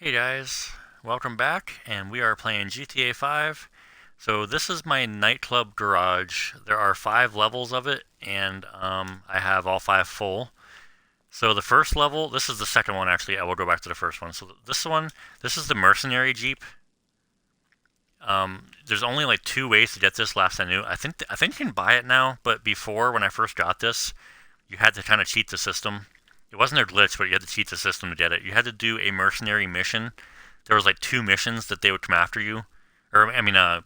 Hey guys, welcome back, and we are playing GTA 5. So this is my nightclub garage. There are 5 levels of it, and I have all 5 full. So the first level, this is the second one actually. I will go back to the first one. So this is the mercenary jeep. There's only like 2 ways to get this. Last I knew, I think you can buy it now, but before when I first got this, you had to kind of cheat the system. It wasn't a glitch, but you had to cheat the system to get it. You had to do a mercenary mission. There was like 2 missions that they would come after you, or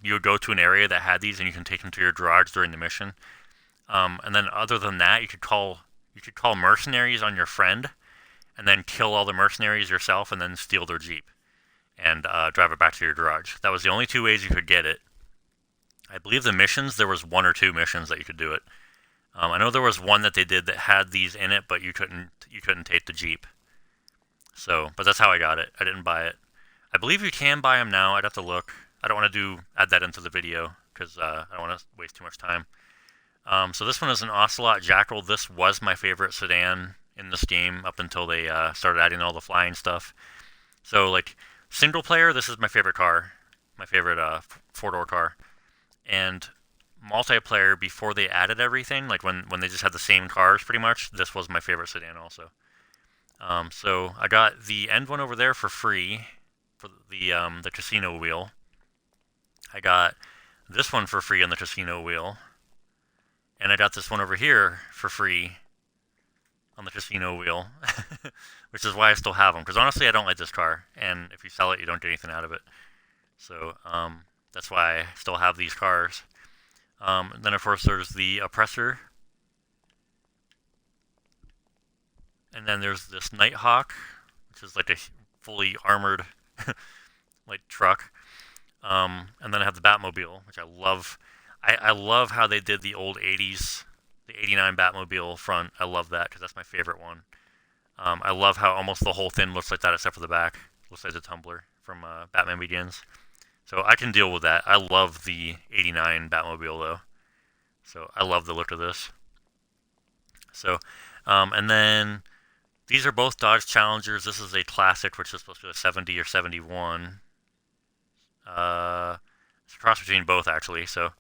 you would go to an area that had these, and you can take them to your garage during the mission. And then other than that, you could call mercenaries on your friend, and then kill all the mercenaries yourself, and then steal their jeep and drive it back to your garage. That was the only 2 ways you could get it. I believe the missions, there was 1 or 2 missions that you could do it. I know there was one that they did that had these in it, but you couldn't take the jeep. So, but that's how I got it. I didn't buy it. I believe you can buy them now. I'd have to look. I don't want to add that into the video because I don't want to waste too much time. So this one is an Ocelot Jackal. This was my favorite sedan in this game up until they started adding all the flying stuff. So like single player, this is my favorite car, my favorite 4-door car, and multiplayer before they added everything, like when they just had the same cars pretty much, this was my favorite sedan also. So I got the end one over there for free for the casino wheel. I got this one for free on the casino wheel. And I got this one over here for free on the casino wheel, which is why I still have them. Because honestly, I don't like this car, and if you sell it, you don't get anything out of it. So that's why I still have these cars. Then of course there's the Oppressor. And then there's this Nighthawk, which is like a fully armored like truck. And then I have the Batmobile, which I love. I love how they did the old 80s, the 89 Batmobile front. I love that because that's my favorite one. I love how almost the whole thing looks like that except for the back. Looks like the Tumbler from Batman Begins. So I can deal with that. I love the 89 Batmobile though. So I love the look of this. So, and then these are both Dodge Challengers. This is a classic, which is supposed to be a 70 or 71. It's a cross between both actually. So,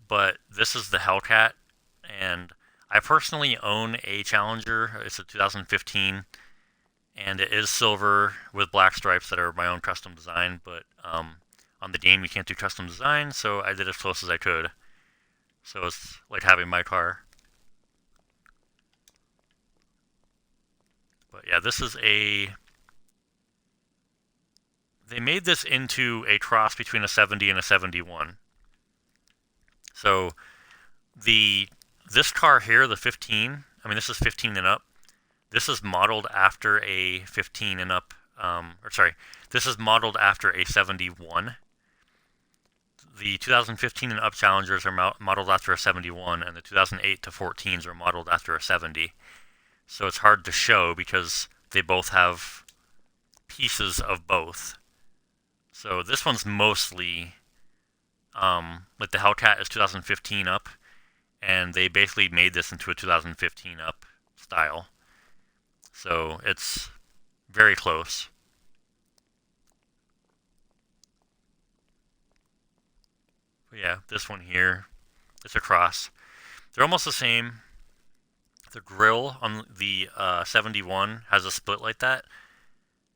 but this is the Hellcat, and I personally own a Challenger. It's a 2015, and it is silver with black stripes that are my own custom design. But on the game, you can't do custom design, so I did as close as I could. So it's like having my car. But yeah, this is a... They made this into a cross between a 70 and a 71. So this car here, the 15, this is 15 and up. This is modeled after a 15 and up, this is modeled after a 71. The 2015 and up Challengers are modeled after a 71, and the 2008 to 14s are modeled after a 70. So it's hard to show because they both have pieces of both. So this one's mostly, like the Hellcat is 2015 up, and they basically made this into a 2015 up style. So it's very close. But yeah, this one here, it's a cross. They're almost the same. The grille on the 71 has a split like that,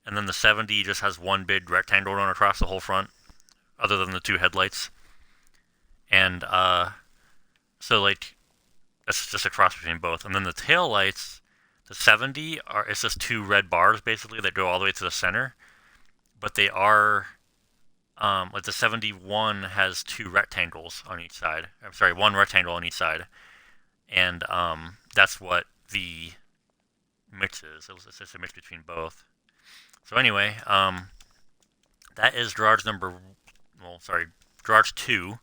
and then the 70 just has one big rectangle going across the whole front, other than the 2 headlights. And so like that's just a cross between both. And then the tail lights, the 70 it's just 2 red bars basically that go all the way to the center, but they are like the 71 has 2 rectangles on each side. I'm sorry, 1 rectangle on each side, and that's what the mix is. It's just a mix between both. So anyway, that is garage garage 2.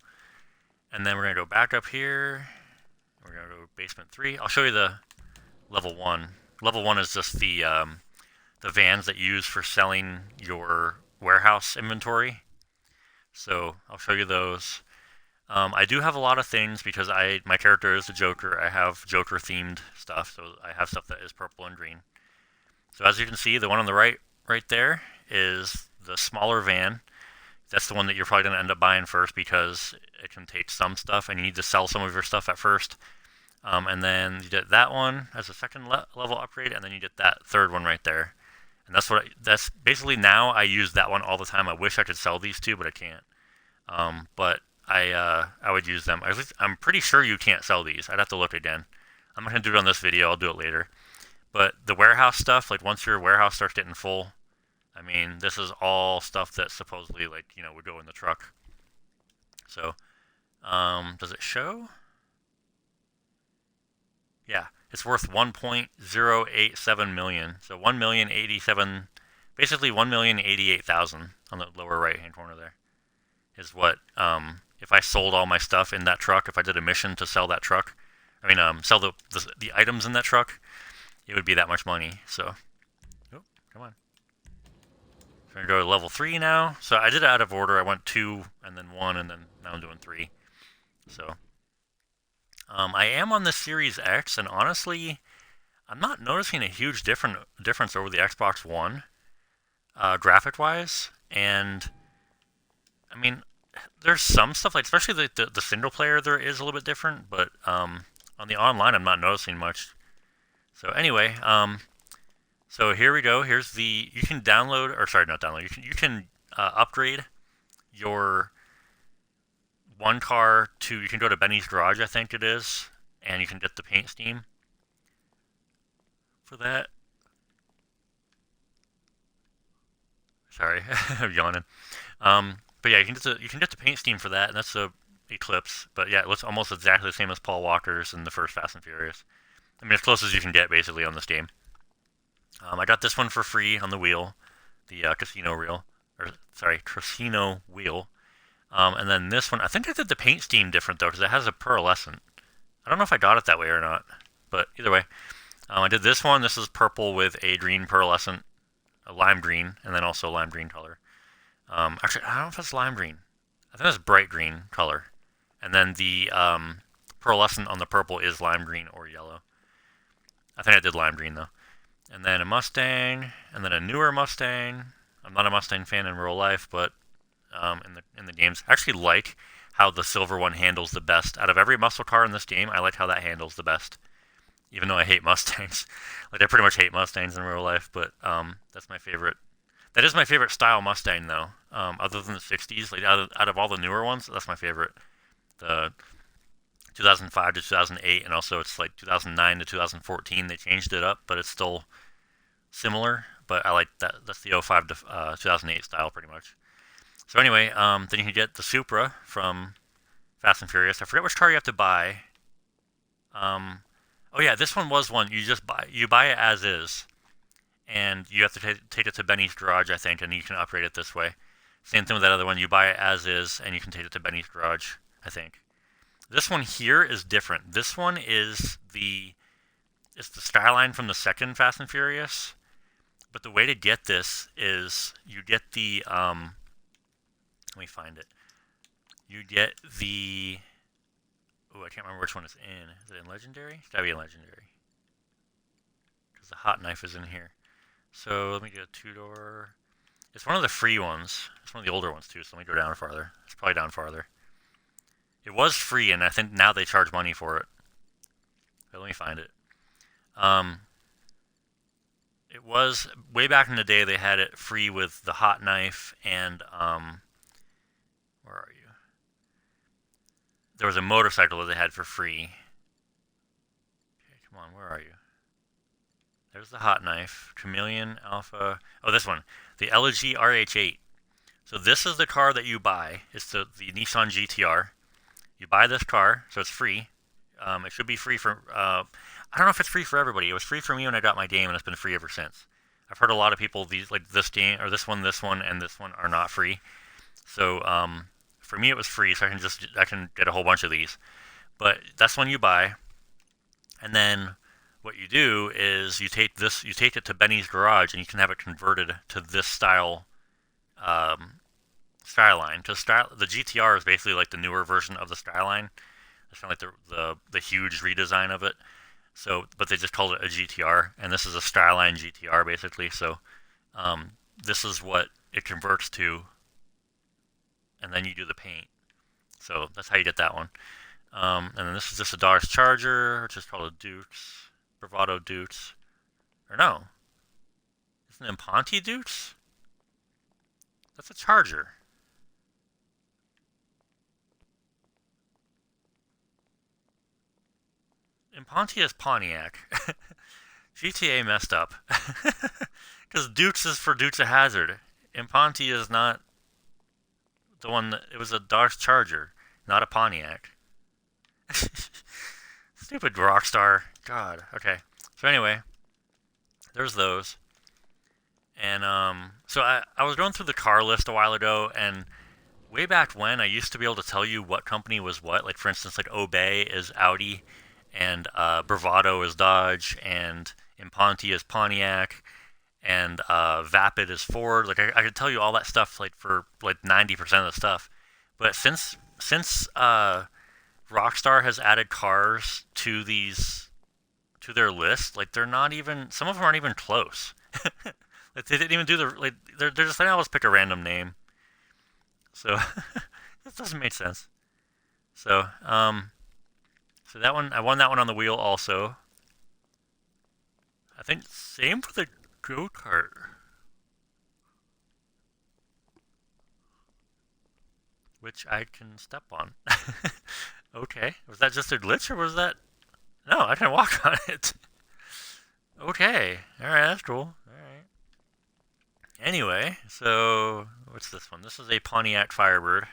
And then we're going to go back up here. We're going to go basement 3. I'll show you the level 1. Level 1 is just the vans that you use for selling your warehouse inventory. So I'll show you those. I do have a lot of things because my character is the Joker. I have Joker themed stuff, so I have stuff that is purple and green. So as you can see, the one on the right right there is the smaller van. That's the one that you're probably going to end up buying first because it can take some stuff and you need to sell some of your stuff at first. And then you get that one as a second level upgrade, and then you get that third one right there. And that's basically now I use that one all the time. I wish I could sell these two, but I can't. But I would use them. At least I'm pretty sure you can't sell these. I'd have to look again. I'm not gonna do it on this video. I'll do it later. But the warehouse stuff, like once your warehouse starts getting full, I mean, this is all stuff that supposedly would go in the truck. So, does it show? Yeah, it's worth 1.087 million. So 1,087,000, basically 1,088,000 on the lower right hand corner there is what if I sold all my stuff in that truck, if I did a mission to sell that truck, sell the items in that truck, it would be that much money. So, oh, come on. So we're gonna go to level 3 now. So I did it out of order. I went 2 and then 1 and then now I'm doing 3. So I am on the Series X, and honestly, I'm not noticing a huge difference over the Xbox One, graphic-wise. And I mean, there's some stuff, like especially the single player, there is a little bit different, but on the online, I'm not noticing much. So anyway, so here we go. Here's you can download, or sorry, not download. You can upgrade your one car to, you can go to Benny's Garage, I think it is, and you can get the paint scheme for that. Sorry, I'm yawning. But yeah, you can get the paint scheme for that, and that's the Eclipse. But yeah, it looks almost exactly the same as Paul Walker's in the first Fast and Furious. I mean, as close as you can get, basically, on this game. I got this one for free on the wheel, the casino wheel, or sorry, casino wheel. And then this one, I think I did the paint scheme different though, because it has a pearlescent. I don't know if I got it that way or not, but either way, I did this one. This is purple with a green pearlescent, a lime green, and then also lime green color. Actually, I don't know if it's lime green. I think it's bright green color, and then the pearlescent on the purple is lime green or yellow. I think I did lime green though. And then a Mustang, and then a newer Mustang. I'm not a Mustang fan in real life, but in the games, I actually like how the silver one handles the best. Out of every muscle car in this game, I like how that handles the best. Even though I hate Mustangs. Like, I pretty much hate Mustangs in real life, but that's my favorite. That is my favorite style Mustang, though. Other than the 60s, like out of all the newer ones, that's my favorite. The 2005 to 2008, and also it's like 2009 to 2014. They changed it up, but it's still similar. But I like that. That's the 05 to 2008 style, pretty much. So anyway, then you can get the Supra from Fast and Furious. I forget which car you have to buy. Oh yeah, this one was one you just buy. You buy it as is, and you have to take it to Benny's Garage, I think, and you can upgrade it this way. Same thing with that other one. You buy it as is, and you can take it to Benny's Garage, I think. This one here is different. This one is it's the Skyline from the second Fast and Furious. But the way to get this is you get the let me find it. You get the... Oh, I can't remember which one it's in. Is it in Legendary? It's gotta be in Legendary. Because the hot knife is in here. So let me get a two-door. It's one of the free ones. It's one of the older ones too, so let me go down farther. It's probably down farther. It was free, and I think now they charge money for it. But let me find it. It was, way back in the day, they had it free with the hot knife and, where are you? There was a motorcycle that they had for free. Okay, come on, where are you? There's the hot knife, Chameleon, Alpha. Oh, this one, the LG RH8. So this is the car that you buy. It's the Nissan GTR. You buy this car, so it's free. It should be free for, I don't know if it's free for everybody. It was free for me when I got my game, and it's been free ever since. I've heard a lot of people, this game, or this one, and this one are not free. So, for me it was free, so I can get a whole bunch of these. But that's when you buy, and then what you do is you take it to Benny's Garage, and you can have it converted to this style, Skyline. The GTR is basically like the newer version of the Skyline. It's kind of like the huge redesign of it. So, but they just called it a GTR, and this is a Skyline GTR basically. So, this is what it converts to, and then you do the paint. So that's how you get that one. And then this is just a Dodge Charger, which is called a Dukes, Bravado Dukes, or no, it's an Imponti Dukes. That's a Charger. Imponti is Pontiac. GTA messed up. Because Dukes is for Dukes of Hazzard. Imponti is not the one that, it was a Dodge Charger, not a Pontiac. Stupid Rockstar. God. Okay. So anyway, there's those. And so I was going through the car list a while ago, and way back when I used to be able to tell you what company was what. Like for instance, like Obey is Audi, and Bravado is Dodge, and Imponti is Pontiac, and Vapid is Ford. Like I could tell you all that stuff like for like 90% of the stuff. But since Rockstar has added cars to their list, like they're not even, some of them aren't even close. Like they didn't even do the, like they're just like, I'll just pick a random name. So this doesn't make sense. So so that one, I won that one on the wheel also. I think same for the go kart. Which I can step on. Okay. Was that just a glitch or was that? No, I can walk on it. Okay. Alright, that's cool. Alright. Anyway, so what's this one? This is a Pontiac Firebird.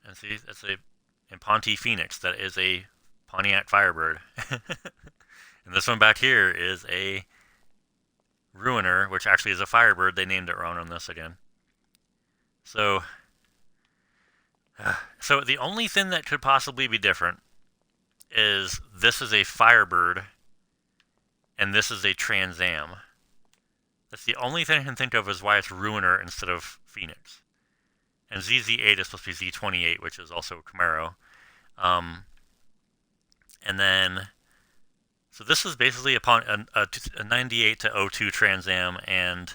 And see, that's a Imponti Phoenix. That is a Pontiac Firebird. And this one back here is a Ruiner, which actually is a Firebird. They named it wrong on this again. So the only thing that could possibly be different is this is a Firebird and this is a Trans Am. That's the only thing I can think of is why it's Ruiner instead of Phoenix. And ZZ8 is supposed to be Z28, which is also Camaro. And then, so this is basically a 98 to 02 Trans Am, and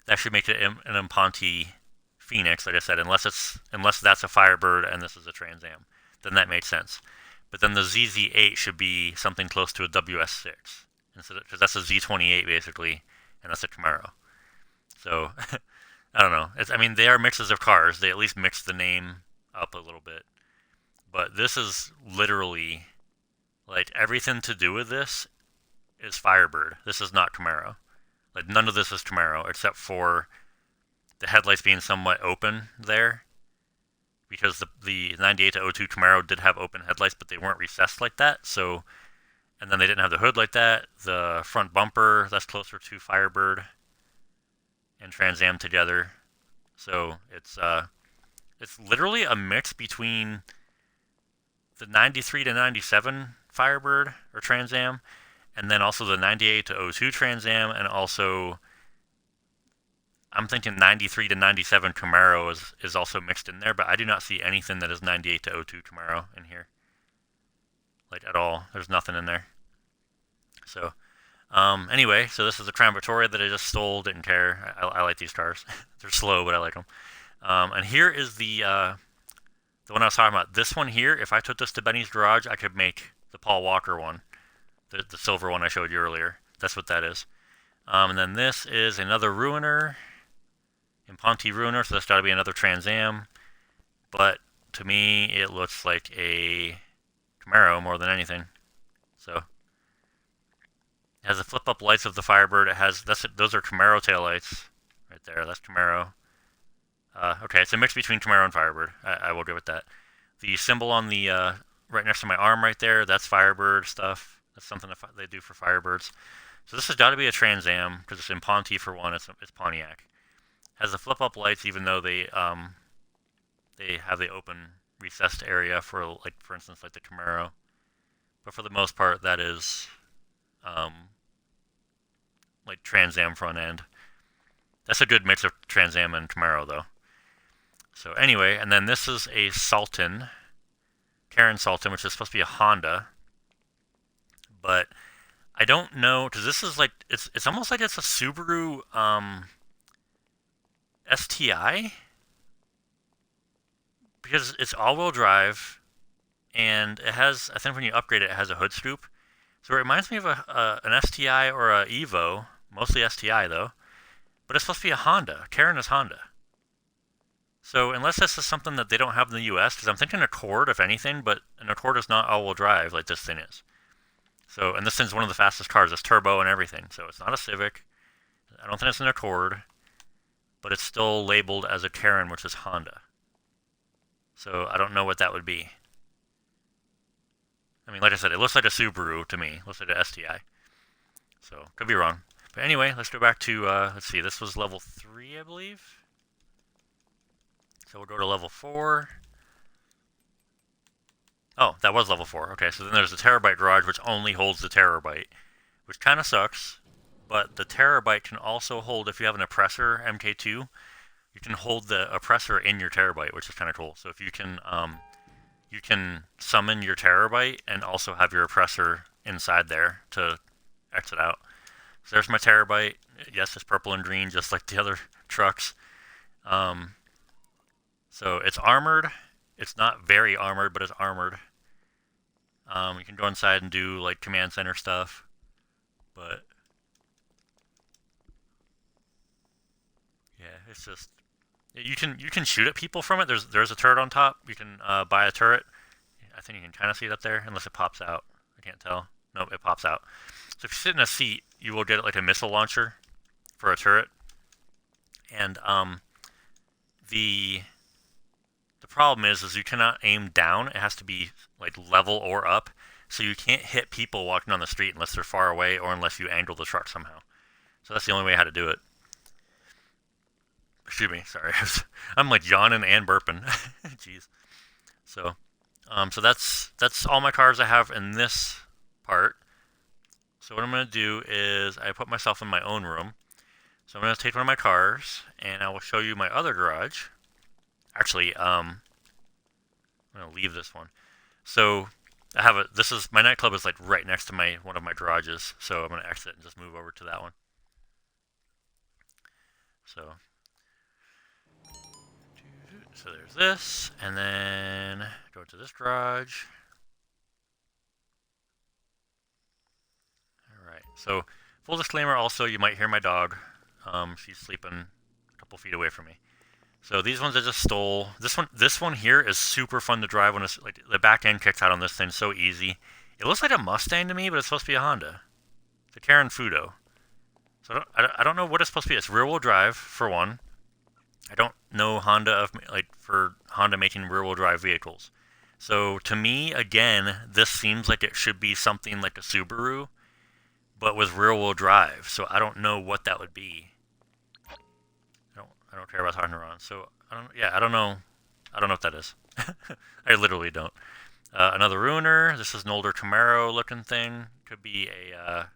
that should make it an Imponti Phoenix, like I said, unless that's a Firebird and this is a Trans Am, then that makes sense. But then the ZZ8 should be something close to a WS6, because that's a Z28 basically, and that's a Camaro. So I don't know. I mean, they are mixes of cars. They at least mix the name up a little bit. But this is literally, like, everything to do with this is Firebird. This is not Camaro. Like, none of this is Camaro except for the headlights being somewhat open there, because the 98 to 02 Camaro did have open headlights, but they weren't recessed like that. So, and then they didn't have the hood like that. The front bumper, that's closer to Firebird and Trans Am together. So it's literally a mix between the 93 to 97 Firebird or Trans Am, and then also the 98 to 02 Trans Am, and also I'm thinking 93 to 97 Camaro is also mixed in there, but I do not see anything that is 98 to 02 Camaro in here. Like, at all. There's nothing in there. So, anyway, so this is a Crown Victoria that I just stole. Didn't care. I like these cars. They're slow, but I like them. And here is the one I was talking about. This one here, if I took this to Benny's garage, I could make the Paul Walker one. The silver one I showed you earlier. That's what that is. And then this is another Ruiner. Imponti Ruiner, so that's got to be another Trans Am. But to me, it looks like a Camaro more than anything. So it has the flip-up lights of the Firebird. It has those are Camaro taillights right there. That's Camaro. Okay, it's a mix between Camaro and Firebird. I will give it that. The symbol on the right next to my arm right there, that's Firebird stuff. That's something that they do for Firebirds. So this has got to be a Trans Am, because it's Imponti for one. It's Pontiac. Has the flip-up lights, even though they have the open recessed area for, like, for instance, like the Camaro. But for the most part, that is like Trans Am front end. That's a good mix of Trans Am and Camaro, though. So anyway, and then this is a Sultan, Karen Sultan, which is supposed to be a Honda. But I don't know, because this is like, it's almost like it's a Subaru STI, because it's all-wheel drive, and it has, I think when you upgrade it, it has a hood scoop. So it reminds me of an STI or a Evo, mostly STI though, but it's supposed to be a Honda. Karen is Honda. So unless this is something that they don't have in the US, because I'm thinking Accord, if anything, but an Accord is not all-wheel drive like this thing is. So, and this thing's one of the fastest cars. It's turbo and everything. So it's not a Civic. I don't think it's an Accord, but it's still labeled as a Karen, which is Honda. So I don't know what that would be. I mean, like I said, it looks like a Subaru to me. It looks like a STI. So, could be wrong. But anyway, let's go back to, let's see, this was level 3, I believe. So we'll go to level 4. Oh, that was level 4. Okay, so then there's the Terabyte garage, which only holds the Terabyte, which kind of sucks. But the Terabyte can also hold, if you have an oppressor MK2, you can hold the oppressor in your Terabyte, which is kind of cool. So if you can summon your Terabyte and also have your oppressor inside there to exit out. So there's my Terabyte. Yes, it's purple and green, just like the other trucks. So it's armored. It's not very armored, but it's armored. You can go inside and do like command center stuff, but yeah, it's just you can shoot at people from it. There's a turret on top. You can buy a turret. I think you can kind of see it up there, unless it pops out. I can't tell. Nope, it pops out. So if you sit in a seat, you will get like a missile launcher for a turret, and the problem is you cannot aim down. It has to be like level or up. So you can't hit people walking on the street unless they're far away or unless you angle the truck somehow. So that's the only way how to do it. Excuse me, sorry. I'm like yawning and burping. Jeez. So that's all my cars I have in this part. So what I'm going to do is I put myself in my own room. So I'm going to take one of my cars and I will show you my other garage. Actually, I'm going to leave this one. So I have this is, my nightclub is like right next to one of my garages. So I'm going to exit and just move over to that one. So there's this, and then go to this garage. Alright, so full disclaimer also, you might hear my dog. She's sleeping a couple feet away from me. So these ones I just stole. This one here is super fun to drive when it's like the back end kicks out on this thing so easy. It looks like a Mustang to me, but it's supposed to be a Honda. It's a Karen Fudo. So I don't know what it's supposed to be. It's rear wheel drive for one. I don't know Honda for Honda making rear wheel drive vehicles. So to me, again, this seems like it should be something like a Subaru, but with rear wheel drive. So I don't know what that would be. I don't care about talking around. So I don't know what that is. I literally don't. Another Ruiner. This is an older Camaro looking thing. Could be a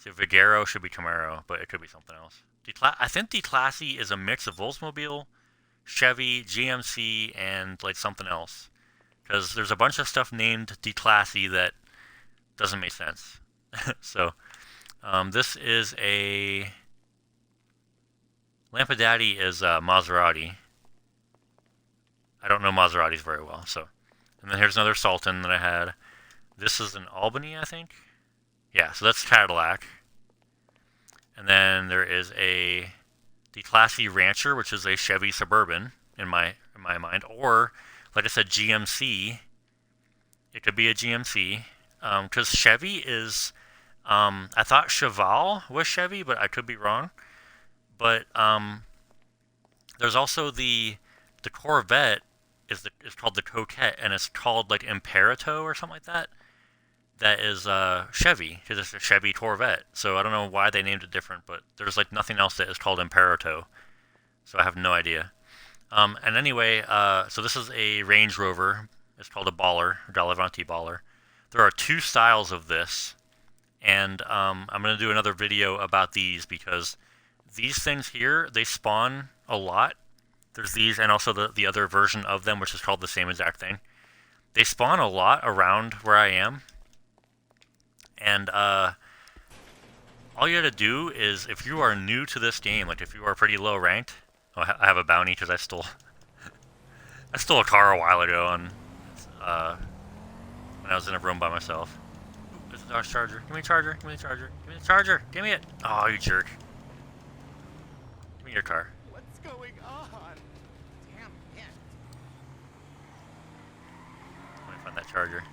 Vigero, should be Camaro, but it could be something else. I think D-Classy is a mix of Oldsmobile, Chevy, GMC, and like something else. Because there's a bunch of stuff named D-Classy that doesn't make sense. So this is a Lampadaddy is Maserati. I don't know Maseratis very well, so. And then here's another Sultan that I had. This is an Albany, I think. Yeah, so that's Cadillac. And then there is a D-Classy Rancher, which is a Chevy Suburban in my mind, or like I said, GMC. It could be a GMC because Chevy is. I thought Cheval was Chevy, but I could be wrong. But there's also the Corvette is called the Coquette, and it's called like Imperito or something like that. That is Chevy, because it's a Chevy Corvette. So I don't know why they named it different, but there's like nothing else that is called Imperito. So I have no idea. And anyway, so this is a Range Rover. It's called a Baller, Galavante Baller. There are two styles of this, and I'm going to do another video about these because these things here, they spawn a lot. There's these and also the other version of them, which is called the same exact thing. They spawn a lot around where I am. And all you gotta do is, if you are new to this game, like if you are pretty low ranked, Oh, I have a bounty because I stole a car a while ago on when I was in a room by myself. Ooh, it's a Dodge Charger. Give me a charger. Give me the charger. Give me the charger. Give me it. Oh, you jerk. Give me your car. What's going on? Damn it. Let me find that charger.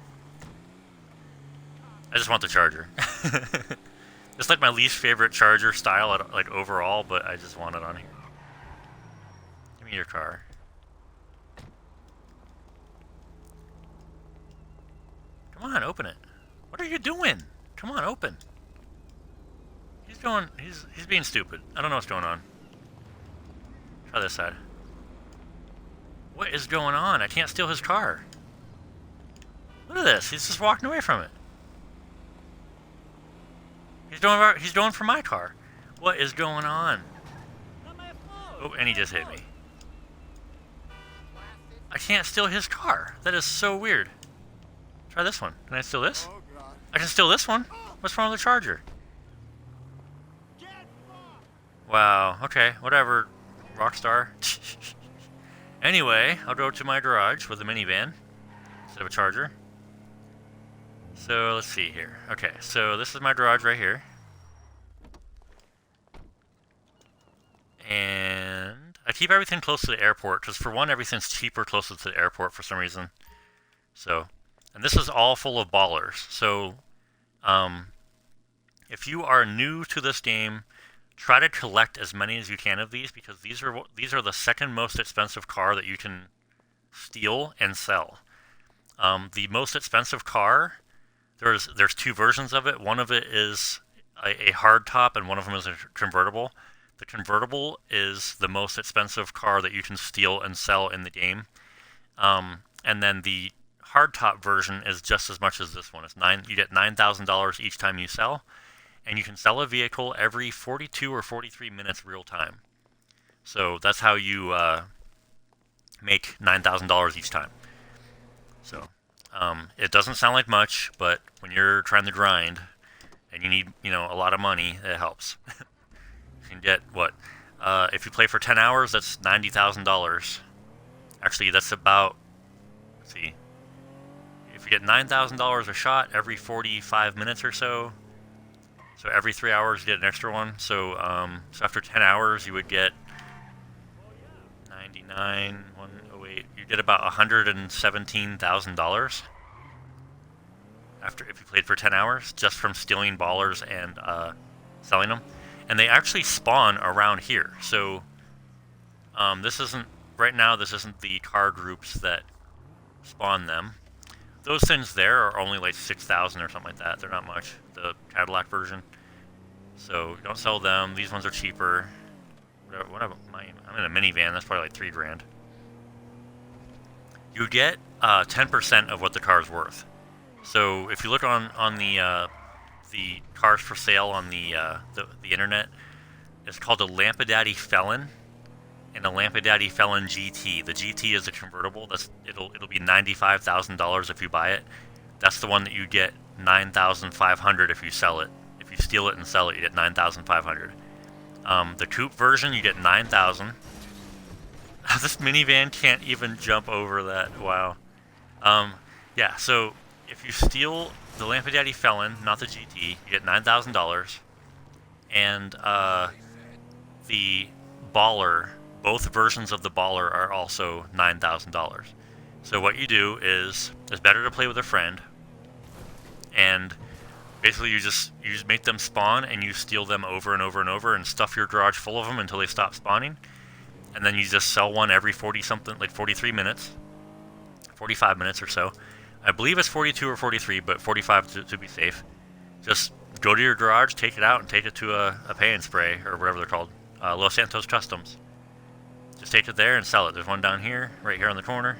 I just want the charger. It's like my least favorite charger style, like overall, but I just want it on here. Give me your car. Come on, open it. What are you doing? Come on, open. He's being stupid. I don't know what's going on. Try this side. What is going on? I can't steal his car. Look at this. He's just walking away from it. He's going for my car. What is going on? Oh, and he just hit me. I can't steal his car. That is so weird. Try this one. Can I steal this? I can steal this one. What's wrong with the charger? Wow. Okay. Whatever. Rockstar. Anyway, I'll go to my garage with a minivan instead of a charger. So let's see here. Okay. So this is my garage right here. And I keep everything close to the airport because, for one, everything's cheaper closer to the airport for some reason. So, and this is all full of ballers. So, if you are new to this game, try to collect as many as you can of these, because these are the second most expensive car that you can steal and sell. The most expensive car, there's two versions of it. One of it is a hard top, and one of them is a convertible. The convertible is the most expensive car that you can steal and sell in the game. And then the hardtop version is just as much as this one. You get $9,000 each time you sell, and you can sell a vehicle every 42 or 43 minutes real time. So that's how you make $9,000 each time. So it doesn't sound like much, but when you're trying to grind and you need a lot of money, it helps. You can get what? If you play for 10 hours, that's $90,000. Actually, that's about, let's see, if you get $9,000 a shot every 45 minutes or so, so every 3 hours you get an extra one. So after 10 hours, you would get 99, 108. You get about $117,000 if you played for 10 hours just from stealing ballers and selling them. And they actually spawn around here. So this isn't the car groups that spawn them. Those things there are only like 6,000 or something like that. They're not much. The Cadillac version. So don't sell them. These ones are cheaper. I'm in a minivan. That's probably like $3,000. You get 10% of what the car's worth. So if you look on the cars for sale on the internet, it's called a Lampadaddy Felon and a Lampadaddy Felon GT. The GT is a convertible. It'll be $95,000 if you buy it. That's the one that you get $9,500 if you sell it. If you steal it and sell it, you get $9,500. The coupe version, you get $9,000. This minivan can't even jump over that. Wow. Yeah. So if you steal the Lampadaddy Felon, not the GT, you get $9,000. And the Baller, both versions of the Baller are also $9,000. So what you do is, it's better to play with a friend, and basically you just make them spawn, and you steal them over and over and over, and stuff your garage full of them until they stop spawning, and then you just sell one every 43 minutes, 45 minutes or so. I believe it's 42 or 43, but 45 to be safe. Just go to your garage, take it out, and take it to a pay and spray, or whatever they're called, Los Santos Customs. Just take it there and sell it. There's one down here, right here on the corner,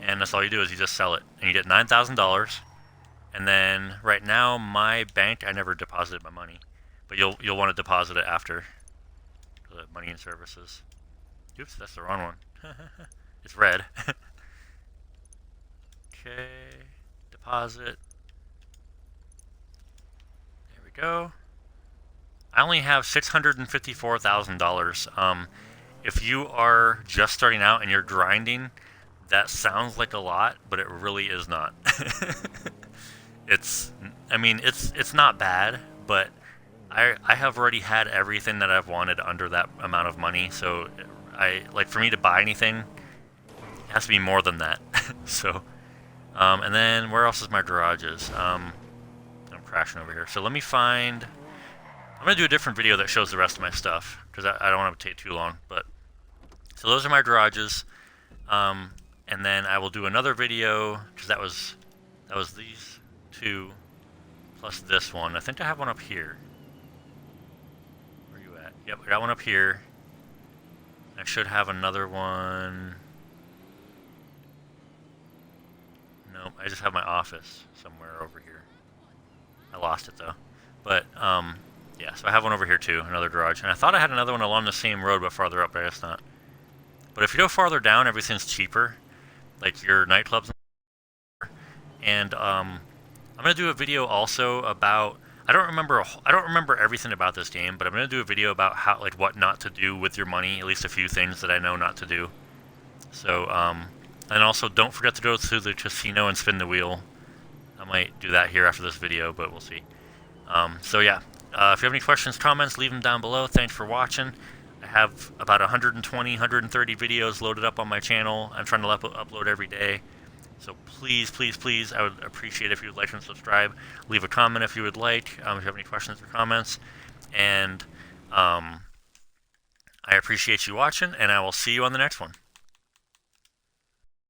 and that's all you do is you just sell it, and you get $9,000. And then right now, my bank, I never deposited my money, but you'll want to deposit it after the money and services. Oops, that's the wrong one. It's red. Okay, deposit. There we go. I only have $654,000. if you are just starting out and you're grinding, that sounds like a lot, but it really is not. it's, I mean, it's not bad, but I have already had everything that I've wanted under that amount of money. So I like for me to buy anything, it has to be more than that. So, and then where else is my garages? I'm crashing over here. So let me find. I'm gonna do a different video that shows the rest of my stuff because I don't want to take too long. But so those are my garages, and then I will do another video because that was these two plus this one. I think I have one up here. Where are you at? Yep, I got one up here. I should have another one. Nope, I just have my office somewhere over here. I lost it though. But yeah, so I have one over here too, another garage. And I thought I had another one along the same road but farther up, but I guess not. But if you go farther down, everything's cheaper. Like your nightclubs. And I'm gonna do a video also about I don't remember everything about this game, but I'm gonna do a video about how like what not to do with your money, at least a few things that I know not to do. So and also don't forget to go to the casino and spin the wheel. I might do that here after this video, but we'll see. So yeah, if you have any questions, comments, leave them down below. Thanks for watching. I have about 120, 130 videos loaded up on my channel. I'm trying to upload every day. So please, please, please, I would appreciate if you would like and subscribe. Leave a comment if you would like, if you have any questions or comments. And I appreciate you watching, and I will see you on the next one.